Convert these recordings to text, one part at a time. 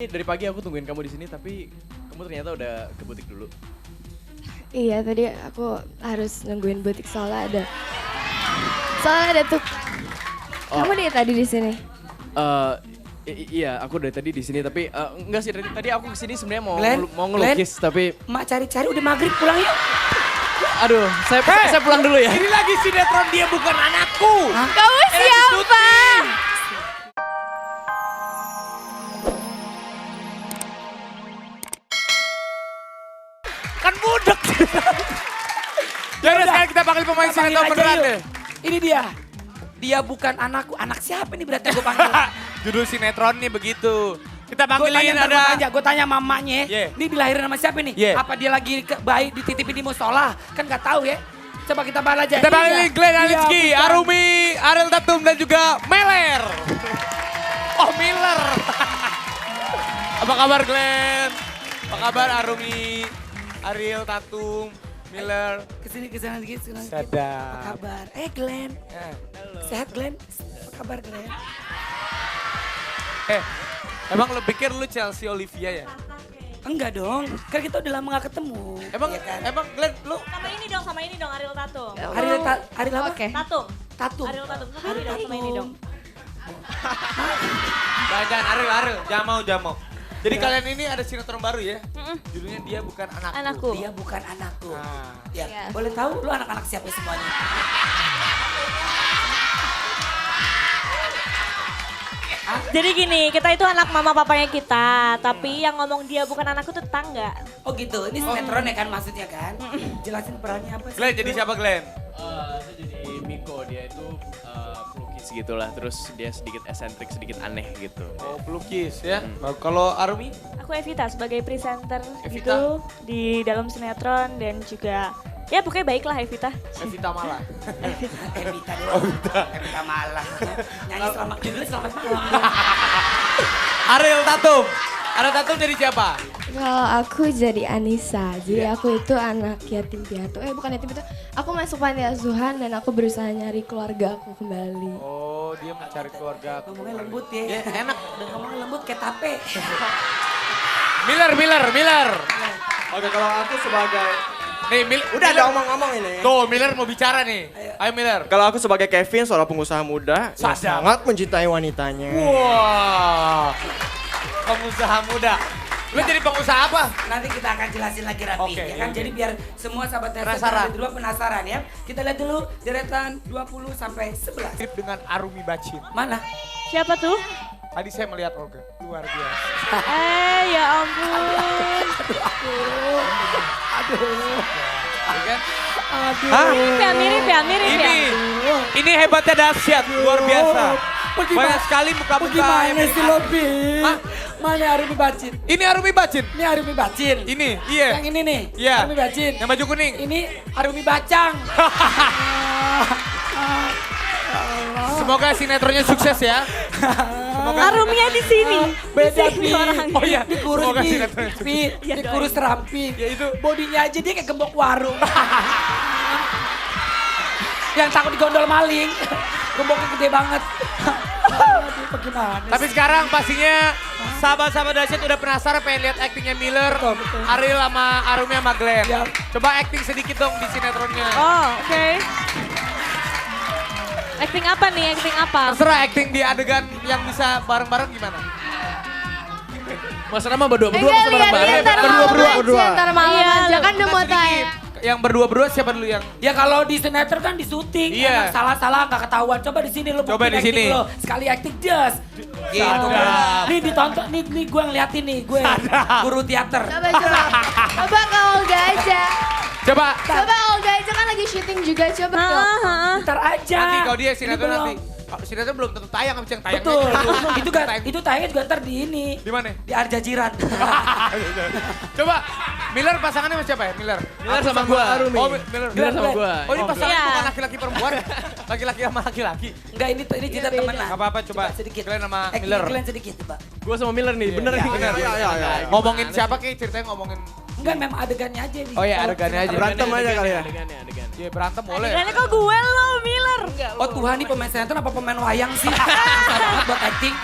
Dari pagi aku tungguin kamu di sini, tapi kamu ternyata udah ke butik dulu. Iya, tadi aku harus nungguin butik soalnya ada tuh. Kamu dari tadi di sini? Iya, aku dari tadi di sini, tapi enggak sih, tadi aku kesini sebenarnya mau Glenn? ngelukis, tapi Mak cari-cari udah maghrib pulang yuk. aduh, saya pulang dulu ya. Ini lagi sinetron Dia Bukan Anakku. Kamu siapa? Kan budek. Ya udah sekarang kita panggil pemain Kita panggil sinetron aja beneran yuk. deh. Ini dia. Dia bukan anakku. Anak siapa nih berarti gue panggil? Judul sinetron nih begitu. Kita Gue panggilin tanya, ada gue tanya mamanya. Yeah. Ini dilahirin sama siapa nih? Yeah. Apa dia lagi bayi dititipin di musola? Kan gak tahu ya. Coba kita balik aja. kita Ini panggilin dia. Glenn Dia Alinsky, bukan- Arumi, Ariel Tatum dan juga Meler. Oh Miller. Apa kabar Glenn? Apa kabar Arumi, Ariel Tatum, Miller? Kesini dikit, kesana dikit. Sadap. Apa kabar? Glenn. Sehat Glenn? Apa kabar Glenn? Emang lo pikir lu Chelsea Olivia ya? Enggak dong, kan kita udah lama gak ketemu. Emang Iya kan? emang Glenn lu Sama ini dong Ariel Tatum. Ariel apa? Oke. Tatum. Tatum. Ariel Tatum. Sama ini dong, sama ini dong. jangan Ariel, jangan mau. Jadi kalian ini ada sinetron baru ya? Judulnya Dia Bukan Anakku. Anakku. Dia bukan anakku. Nah. Ya, Iya. boleh tahu lu anak-anak siapa semuanya? Jadi gini, kita itu anak mama papanya kita, tapi yang ngomong dia bukan anakku tuh tetangga. Oh gitu, ini sinetron ya kan maksudnya kan? Jelasin perannya apa sih? Glenn jadi siapa Glenn? Saya jadi Miko, dia itu pelukis gitulah, terus dia sedikit eksentrik, sedikit aneh gitu. Oh pelukis ya. Kalau Arumi? Aku Evita sebagai presenter Evita? gitu di dalam sinetron dan juga ya pokoknya baiklah Evita. Evita Mala. Evita doang. Evita malah. Nyanyi selamat judulnya selamat malam. Ariel Tatum. Ariel Tatum jadi siapa? Kalau aku jadi Anissa, jadi aku itu anak yatim piatu. Bukan yatim piatu, aku masuk panti asuhan dan aku berusaha nyari keluarga aku kembali. Oh dia mencari keluarga. Ngomongnya lembut ya. Ya, enak. Udah ngomongnya lembut kayak tape. Miller. Oke, kalau aku sebagai... Nih Udah ada ngomong-ngomong ini. Tuh Miller mau bicara nih. Ayo Miller. Kalau aku sebagai Kevin, seorang pengusaha muda yang Sadap. sangat mencintai wanitanya. Wah. Pengusaha muda. Lu jadi pengusaha apa? Nanti kita akan jelasin lagi rapi Oke, ya kan. iya. Jadi biar semua sahabat Tersa Penasaran. di rumah penasaran ya. Kita lihat dulu deretan 20 sampai 11. Mirip dengan Arumi Bacin. Mana? Siapa tuh? Tadi saya melihat Olga. Luar biasa. Ya ampun. Ya kan? Mirip ya. Ini hebatnya dahsyat, luar biasa. Banyak sekali muka-muka. Bagaimana yang sih Lobi? Hah? Mana Arumi Bacin? Ini Arumi Bacin. Ini Arumi Bacin. Ini, iya. Yang ini nih. Iya. Arumi Bacin. Yang baju kuning. Ini Arumi Bacang. Semoga sinetronnya sukses ya. Semoga Arumnya di sini. Beda Di Pi. sini orangnya. Oh iya, Dikurus semoga Pi. sinetronnya sukses. Pi, Ya, dikurus doain. ramping. Ya itu. Bodinya aja dia kayak gembok warung. Yang takut digondol maling. Gemboknya gede banget. Aduh, bagaimana Tapi sih? sekarang pastinya sahabat-sahabat dahsyat udah penasaran pengen lihat aktingnya Miller, Betul. Ariel sama Arumi sama Glenn. Ya. Coba acting sedikit dong di sinetronnya. Oh, oke. Acting apa nih? Acting apa? Terserah acting di adegan yang bisa bareng-bareng gimana? Mas Rama berdua-berdua, Enggak, masa bareng-bareng? lihat ntar malam Berdua-berdua. aja, ntar malam Iya, aja kan udah mau Sedikit. tayang. Yang berdua-berdua siapa dulu yang? Ya kalau di sinetron kan di syuting, Iya. emang salah-salah nggak ketahuan. Coba di sini lo Coba buktiin di sini. acting lo. Sekali acting just. Gitu. Sadap. Nih ditonton, nih gue ngeliatin nih, gue guru teater. Coba ke Olga aja. Coba Coba Olga aja kan lagi syuting juga, coba tuh. Ntar aja. nanti kalau dia Ini sinetron belum. nanti. Oh, sinetron belum tentu tayang, habis yang tayangnya. Betul. Tayang. itu tayangnya juga ntar di ini. Di mana? Di Arjajiran. Coba Miller pasangannya sama siapa ya? Miller. Miller sama gua. Oh, Miller. Miller sama gua. Oh, ini pasangan Iya. bukan laki-laki perempuan. Laki-laki sama laki-laki. Enggak, ini cerita beda. temenan. Gak apa-apa, coba. sedikit. Glenn sama Acting Miller. Glenn sedikit, coba. Gua sama Miller nih, bener nih. Bener. Iya. Ngomongin siapa kayak ceritanya ngomongin. Enggak, memang adegannya aja nih. Oh iya, Kalau adegannya sinetron. aja. Berantem aja kali ya. Adegannya. Iya berantem boleh. Adegannya kok gue lo, Miller. Oh Tuhan, nih pemain sinetron apa pemain wayang sih? Susah banget buat acting.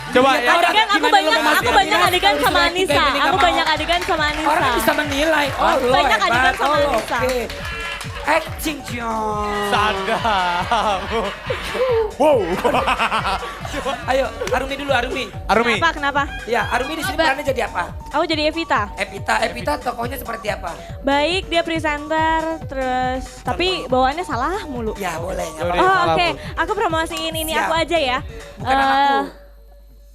Coba Iya, ya. tahu. Adegan aku Gimana banyak lu, Mas? aku banyak Gimana? adegan sama Gimana? Anissa. Gimana? Aku Gimana? banyak adegan sama Anissa. Orang bisa menilai. Oh, lo Banyak hebat. adegan sama Oh, lo Anissa. oke. Acting John. Sadam. Wow. Ayo, Arumi dulu, Arumi. Arumi. Kenapa? Ya, Arumi di sini perannya jadi apa? Aku jadi Evita. Evita tokohnya seperti apa? Baik, dia presenter, terus tapi bawaannya salah mulu. Ya, boleh. nggak Yaudah. apa-apa. Oh, oke. Salah, Aku promosiin ini Siap. aku aja ya. Bukan anakku.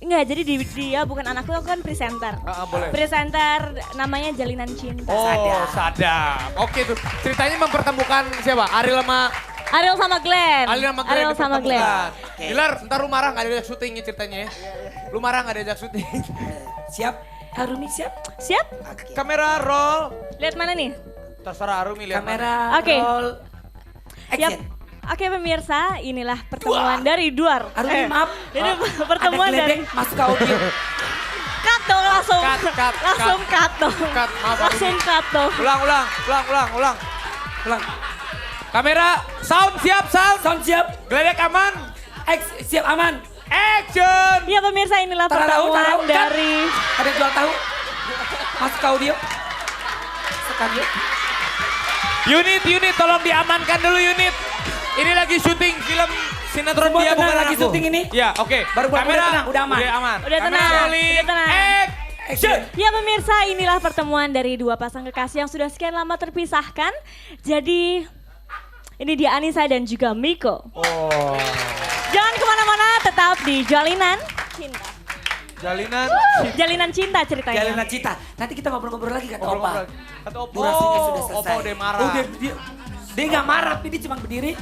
Enggak, jadi dia bukan anakku, aku kan presenter. Boleh. Presenter namanya Jalinan Cinta. Oh, sadam. Oke tuh. Ceritanya mempertemukan siapa? Ariel sama Ariel sama Glenn. Ariel sama Glenn. Dilar, ntar lu marah gak diajak syuting ceritanya ya. Lu marah gak diajak syuting. Siap? Arumi siap? Siap? Oke. Kamera roll. Lihat mana nih? Terserah Arumi lihat mana. Kamera Oke. roll. Yap. Action. Oke pemirsa, inilah pertemuan dari Duar. Arumi maaf. Ini pertemuan ada dari geledek masuk ke audio. cut dong langsung. Cut. Langsung cut dong. Cut, maaf, Langsung cut dong. Ulang. Ulang. Kamera, sound siap, sound. Sound siap. Geledek aman. Siap aman. Action. Ya pemirsa, inilah Tahu, pertemuan kan? dari Ada jual tahu? Masuk ke audio. Sekali. Unit, tolong diamankan dulu unit. Ini lagi syuting film sinetron Semua Dia tenang, Bukan lagi Anakku. syuting ini? Ya, oke. Baru buat Kamera, udah tenang, udah aman. Udah aman. Udah Kamera tenang, rolling. udah tenang. Action. Ya pemirsa, inilah pertemuan dari dua pasang kekasih yang sudah sekian lama terpisahkan. Jadi ini dia Anissa dan juga Miko. Oh. Jangan kemana-mana, tetap di Jalinan Cinta. Jalinan Cinta ceritanya. Jalinan Cinta. Nanti kita ngobrol-ngobrol lagi kata Opa. Ngobrol-ngobrol. Kata Opa. Durasinya sudah selesai. Opa udah marah. Dia nggak marah, dia cuma berdiri.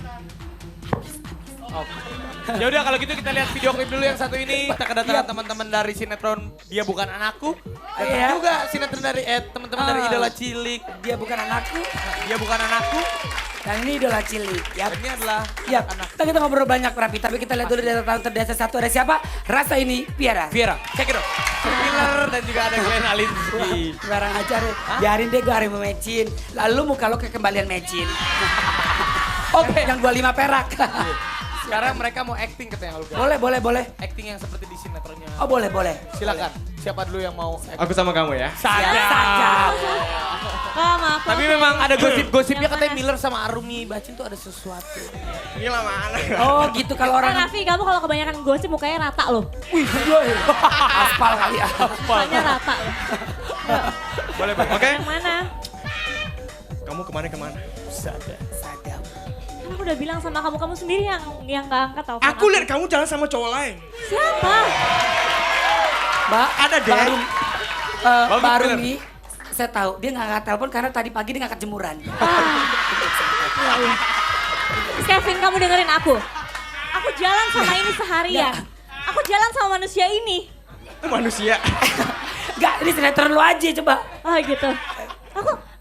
Ya udah kalau gitu kita lihat video klip dulu yang satu ini. Kita kedatangan teman-teman dari sinetron Dia Bukan Anakku. Dan Iya. juga sinetron dari teman-teman dari Idola Cilik. Dia bukan anakku, Dia Bukan Anakku. dan ini idola cilik. Ya, Dan ini adalah ya. Kita ngobrol banyak Rapi, tapi kita lihat dulu dari tahun terdahsyat satu ada siapa? Rasa ini Piara. Viera. Cek it out. Miller dan juga ada Glenn Alinsky. Sembarang aja deh. Biarin deh gue hari mau mecin. Lalu muka lo kekembalian mecin. Oke, yang 25 perak. Sekarang mereka mau acting katanya lu. boleh. Acting yang seperti di sinetronnya. Oh boleh. Silakan. Siapa dulu yang mau acting? Aku sama kamu ya. Saja. Maaf. Tapi memang ada gosip-gosipnya katanya Miller sama Arumi Bacin tuh ada sesuatu. Ini lah mana? Oh gitu kalau orang. Raffi, kamu kalau kebanyakan gosip mukanya rata loh. Wih, aspal kali ya. Mukanya rata loh. Boleh, Oke. Yang mana? Kamu kemana? Sadam. Kan aku udah bilang sama kamu sendiri yang gak angkat telepon. Aku lihat kamu jalan sama cowok lain. Siapa? Mbak, Ada deh. baru nih, saya tahu dia nggak angkat telepon karena tadi pagi dia ngangkat jemuran. Kevin, kamu dengerin aku. Aku jalan sama ini seharian. Aku jalan sama manusia ini. Itu manusia. Enggak, ini sinetron lu aja coba. Oh gitu.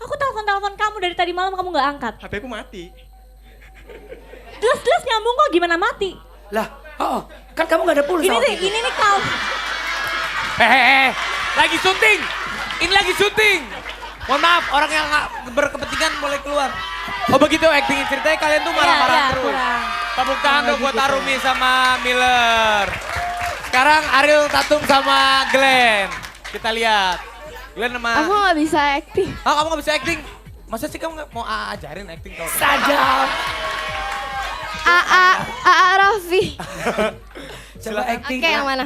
Aku telepon kamu dari tadi malam kamu nggak angkat. HP aku mati. Jelas nyambung kok, gimana mati? Lah, kan kamu nggak ada pulsa. Ini nih kau. Lagi syuting. Ini lagi syuting. Mohon maaf, orang yang nggak berkepentingan boleh keluar. Oh begitu acting ceritanya kalian tuh marah-marah Iya, terus. kurang. Tepuk tangan dong buat Arumi sama Miller. Sekarang Ariel Tatum sama Glenn. Kita lihat. Glenn sama... Aku nggak bisa acting. Oh kamu gak bisa acting? Masa sih kamu mau ajarin acting tau? Sajam. Aa Raffi. Coba acting. Oke, yang mana?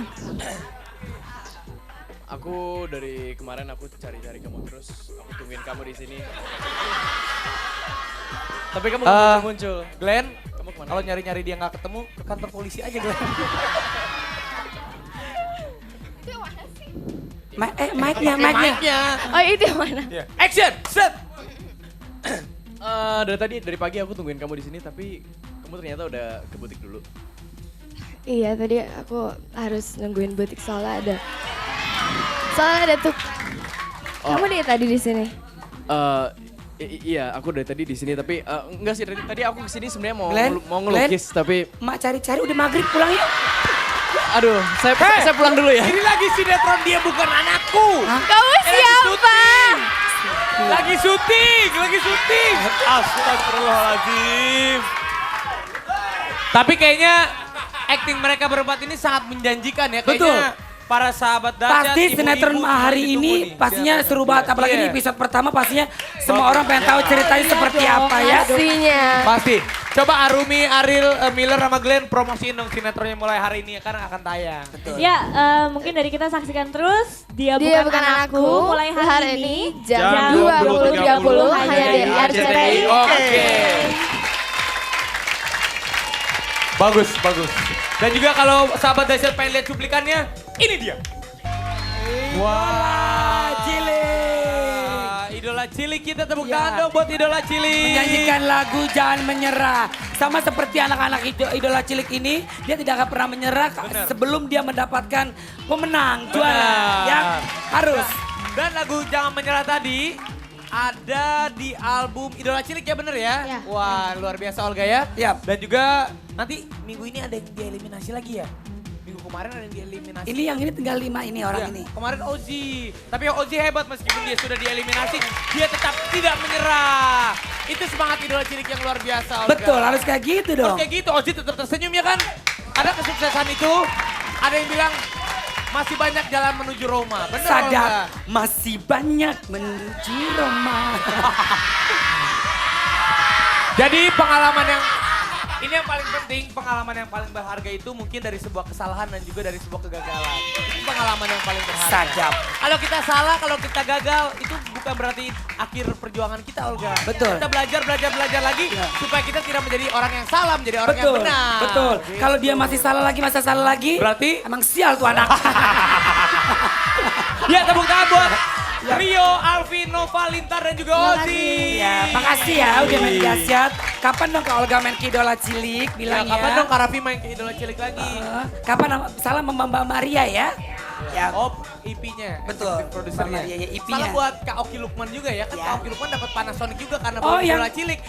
Aku dari kemarin aku cari-cari kamu terus, aku tungguin kamu di sini. Tapi kamu nggak muncul. Glenn, Kamu kemana? kalau nyari-nyari dia nggak ketemu, ke kantor polisi aja Glenn. Mic-nya. Oh itu yang mana? Action, set. Dari pagi aku tungguin kamu di sini, tapi kamu ternyata udah ke butik dulu. Iya, tadi aku harus nungguin butik soalnya ada tuh. Kamu dari tadi di sini. Iya, aku dari tadi di sini, tapi enggak sih tadi aku kesini sebenarnya Glenn, mau ngelukis, tapi Mak cari-cari udah maghrib pulang yuk. aduh, saya pulang dulu ya. Ini lagi sinetron Dia Bukan Anakku. Kamu siapa? Lagi syuting. Astagfirullahaladzim. Tapi kayaknya acting mereka berempat ini sangat menjanjikan ya. Kayaknya Betul. para sahabat dahsyat. Pasti ibu-ibu sinetron semua hari ditunggu ini nih. pastinya seru banget. Apalagi Iya. di episode pertama pastinya semua orang pengen tahu ceritanya seperti apa ya. Pastinya. Pasti. Coba Arumi, Ariel, Miller sama Glenn promosiin dong sinetronnya mulai hari ini karena akan tayang. Ya, mungkin dari kita saksikan terus Dia, Dia Bukan Anakku mulai hari ini jam 20.30 hanya di RCTI. Oke. Bagus, bagus. Dan juga kalau sahabat dahsyat pengen lihat cuplikannya, ini dia. Wah, idola cilik kita tepuk Ya. tangan dong buat idola cilik. Menyanyikan lagu Jangan Menyerah. Sama seperti anak-anak idola cilik ini, dia tidak akan pernah menyerah sebelum dia mendapatkan pemenang, juara. Benar. Ya, harus. Dan lagu Jangan Menyerah tadi ada di album Idola Cilik ya bener ya? Ya. Wah luar biasa Olga ya. Yap. Dan juga nanti minggu ini ada yang dieliminasi lagi ya? Minggu kemarin ada yang dieliminasi. Ini yang ini tinggal 5 ini orang Ya, ini. kemarin Ozi. Tapi Ozi hebat meskipun dia sudah dieliminasi, dia tetap tidak menyerah. Itu semangat Idola Cilik yang luar biasa Olga. Betul, harus kayak gitu Harus dong. kayak gitu, Ozi tetap tersenyum ya kan? Ada kesuksesan itu, ada yang bilang masih banyak jalan menuju Roma. Bener Olga? Sadar, masih banyak menuju Roma. Jadi pengalaman yang ini yang paling penting, pengalaman yang paling berharga itu mungkin dari sebuah kesalahan dan juga dari sebuah kegagalan. Itu pengalaman yang paling berharga. Sadap. Kalau kita salah, kalau kita gagal, itu bukan berarti akhir perjuangan kita, Olga. Betul. Kita belajar lagi supaya kita tidak menjadi orang yang salah, menjadi orang Betul, yang benar. betul. Gitu. Kalau dia masih salah lagi, Berarti? emang sial tuh anak. Ya tepuk tangan buat Rio, Alvin, Nova, Lintar dan juga Ozi. Ya, makasih ya udah main dahsyat. Kapan dong Kak Olga main ke Idola Cilik Ya, bilang ya. kapan dong Kak Raffi main ke Idola Cilik lagi? Kapan salam sama Mbak Maria ya? Ya. Oh, IP-nya. Betul, Produsernya. Mbak Maria, ya, IP-nya. Salah buat Kak Oki Lukman juga ya. Kan Ya. Kak Oki Lukman dapat Panasonic juga karena Oh, baru yang- Idola Cilik.